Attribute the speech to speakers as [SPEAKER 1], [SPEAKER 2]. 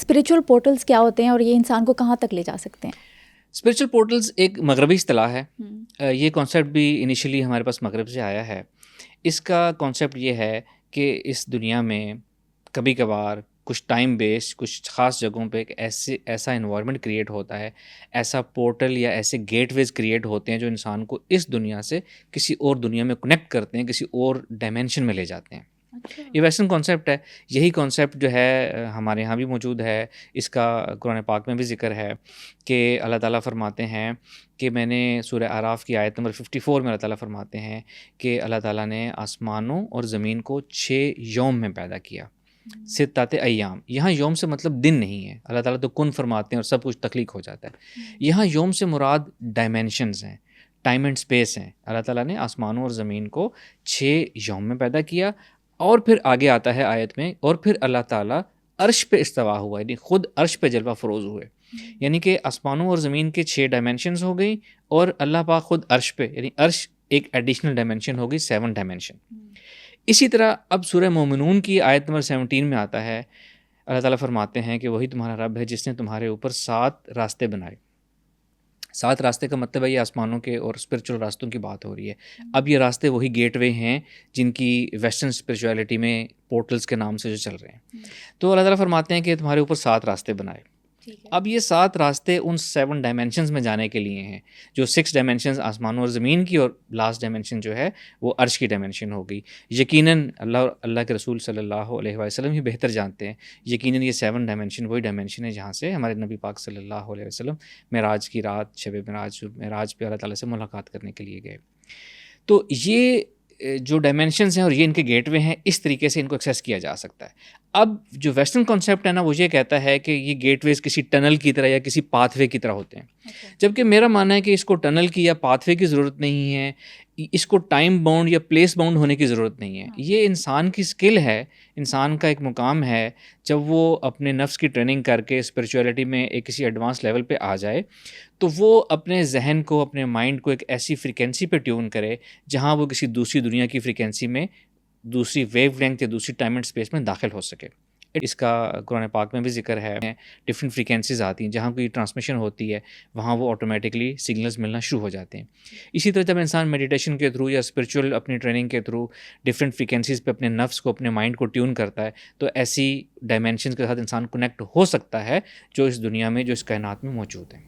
[SPEAKER 1] Spiritual portals کیا ہوتے ہیں اور یہ انسان کو کہاں تک لے جا سکتے ہیں؟
[SPEAKER 2] اسپریچول پورٹلز ایک مغربی اصطلاح ہے. یہ کانسیپٹ بھی انیشلی ہمارے پاس مغرب سے آیا ہے. اس کا کانسیپٹ یہ ہے کہ اس دنیا میں کبھی کبھار کچھ ٹائم بیسڈ کچھ خاص جگہوں پہ ایک ایسا انوائرمنٹ کریٹ ہوتا ہے، ایسا پورٹل یا ایسے گیٹ ویز کریٹ ہوتے ہیں جو انسان کو اس دنیا سے کسی اور دنیا میں کنیکٹ کرتے ہیں، کسی اور ڈائمینشن میں لے جاتے ہیں. یہ ویسٹرن کانسیپٹ ہے. یہی کانسیپٹ جو ہے ہمارے یہاں بھی موجود ہے. اس کا قرآن پاک میں بھی ذکر ہے کہ اللہ تعالیٰ فرماتے ہیں کہ میں نے سورہ اعراف کی آیت نمبر 54 میں اللہ تعالیٰ فرماتے ہیں کہ اللہ تعالیٰ نے آسمانوں اور زمین کو 6 یوم میں پیدا کیا. ستات ایام، یہاں یوم سے مطلب دن نہیں ہے. اللہ تعالیٰ تو کن فرماتے ہیں اور سب کچھ تخلیق ہو جاتا ہے. یہاں یوم سے مراد ڈائمینشنز ہیں، ٹائم اینڈ اسپیس ہیں. اللہ تعالیٰ نے آسمانوں اور زمین کو 6 یوم میں پیدا کیا. اور پھر آگے آتا ہے آیت میں، اور پھر اللہ تعالیٰ عرش پہ استوا ہوا، یعنی خود عرش پہ جلوہ فروز ہوئے. یعنی کہ آسمانوں اور زمین کے 6 ڈائمینشنز ہو گئی اور اللہ پاک خود عرش پہ، یعنی عرش ایک ایڈیشنل ڈائمینشن ہو گئی، 7 ڈائمینشن. اسی طرح اب سورہ مومنون کی آیت نمبر 17 میں آتا ہے، اللہ تعالیٰ فرماتے ہیں کہ وہی تمہارا رب ہے جس نے تمہارے اوپر 7 راستے بنائے. 7 راستے کا مطلب ہے یہ آسمانوں کے اور اسپرچول راستوں کی بات ہو رہی ہے. اب یہ راستے وہی گیٹ وے ہیں جن کی ویسٹرن اسپرچویلٹی میں پورٹلز کے نام سے جو چل رہے ہیں. تو اللہ تعالیٰ فرماتے ہیں کہ تمہارے اوپر 7 راستے بنائے. اب یہ 7 راستے ان 7 ڈائمینشنز میں جانے کے لیے ہیں، جو 6 ڈائمینشنز آسمانوں اور زمین کی، اور لاسٹ ڈائمینشن جو ہے وہ عرش کی ڈائمینشن ہو گئی. یقیناً اللہ کے رسول صلی اللہ علیہ وسلم ہی بہتر جانتے ہیں. یقیناً یہ 7 ڈائمینشن وہی ڈائمینشن ہے جہاں سے ہمارے نبی پاک صلی اللہ علیہ وسلم معراج کی رات، شب معراج پہ اللہ تعالیٰ سے ملاقات کرنے کے لیے گئے. تو یہ جو ڈائمینشنز ہیں اور یہ ان کے گیٹ وے ہیں، اس طریقے سے ان کو ایکسیس کیا جا سکتا ہے. اب جو ویسٹرن کانسیپٹ ہے نا، وہ یہ کہتا ہے کہ یہ گیٹ ویز کسی ٹنل کی طرح یا کسی پاتھ وے کی طرح ہوتے ہیں. جبکہ میرا ماننا ہے کہ اس کو ٹنل کی یا پاتھ وے کی ضرورت نہیں ہے، اس کو ٹائم باؤنڈ یا پلیس باؤنڈ ہونے کی ضرورت نہیں ہے. یہ انسان کی اسکل ہے، انسان کا ایک مقام ہے. جب وہ اپنے نفس کی ٹریننگ کر کے اسپرچویلٹی میں ایک کسی ایڈوانس لیول پہ آ جائے تو وہ اپنے ذہن کو، اپنے مائنڈ کو ایک ایسی فریکوینسی پہ ٹیون کرے جہاں وہ کسی دوسری دنیا کی فریکوینسی میں، دوسری ویو لینتھ یا دوسری ٹائم اینڈ اسپیس میں داخل ہو سکے. اس کا قرآن پاک میں بھی ذکر ہے. ڈفرینٹ فریکوینسیز آتی ہیں، جہاں کوئی ٹرانسمیشن ہوتی ہے وہاں وہ آٹومیٹکلی سگنلز ملنا شروع ہو جاتے ہیں. اسی طرح جب انسان میڈیٹیشن کے تھرو یا اسپرچول اپنی ٹریننگ کے تھرو ڈفرینٹ فریکوینسیز پہ اپنے نفس کو، اپنے مائنڈ کو ٹیون کرتا ہے تو ایسی ڈائمینشنز کے ساتھ انسان کنیکٹ ہو سکتا ہے جو اس دنیا میں، جو اس کائنات میں موجود ہیں.